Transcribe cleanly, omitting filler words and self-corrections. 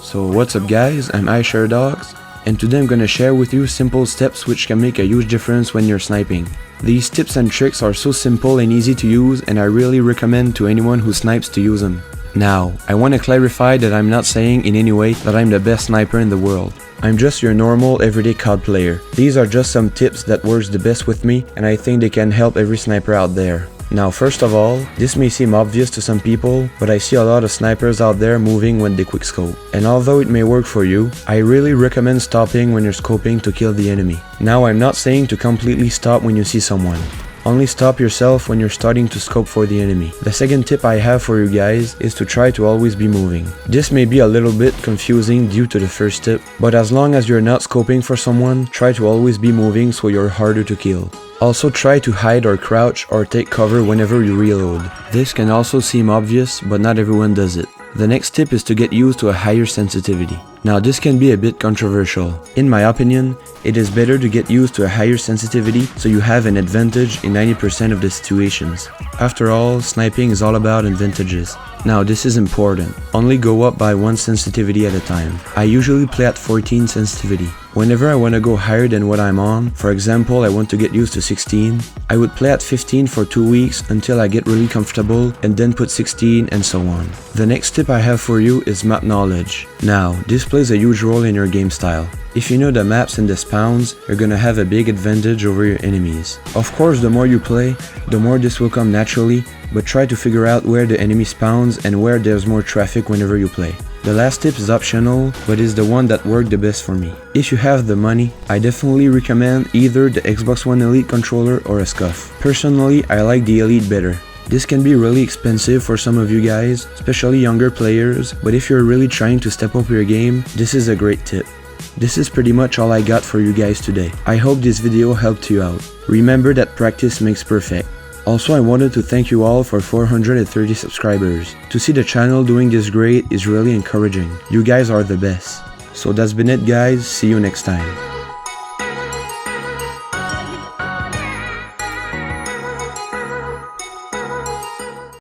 So what's up guys, I'm iSharadox, and today I'm gonna share with you simple steps which can make a huge difference when you're sniping. These tips and tricks are so simple and easy to use, and I really recommend to anyone who snipes to use them. Now, I want to clarify that I'm not saying in any way that I'm the best sniper in the world. I'm just your normal everyday COD player. These are just some tips that works the best with me, and I think they can help every sniper out there. Now first of all, this may seem obvious to some people, but I see a lot of snipers out there moving when they quickscope. And although it may work for you, I really recommend stopping when you're scoping to kill the enemy. Now I'm not saying to completely stop when you see someone. Only stop yourself when you're starting to scope for the enemy. The second tip I have for you guys is to try to always be moving. This may be a little bit confusing due to the first tip, but as long as you're not scoping for someone, try to always be moving so you're harder to kill. Also try to hide or crouch or take cover whenever you reload. This can also seem obvious, but not everyone does it. The next tip is to get used to a higher sensitivity. Now this can be a bit controversial. In my opinion, it is better to get used to a higher sensitivity so you have an advantage in 90% of the situations. After all, sniping is all about advantages. Now this is important. Only go up by one sensitivity at a time. I usually play at 14 sensitivity. Whenever I want to go higher than what I'm on, for example I want to get used to 16, I would play at 15 for 2 weeks until I get really comfortable and then put 16 and so on. The next tip I have for you is map knowledge. Now, this plays a huge role in your game style. If you know the maps and the spawns, you're gonna have a big advantage over your enemies. Of course, the more you play, the more this will come naturally, but try to figure out where the enemy spawns and where there's more traffic whenever you play. The last tip is optional, but is the one that worked the best for me. If you have the money, I definitely recommend either the Xbox One Elite controller or a SCUF. Personally, I like the Elite better. This can be really expensive for some of you guys, especially younger players, but if you're really trying to step up your game, this is a great tip. This is pretty much all I got for you guys today. I hope this video helped you out. Remember that practice makes perfect. Also, I wanted to thank you all for 430 subscribers. To see the channel doing this great is really encouraging. You guys are the best. So that's been it guys, see you next time.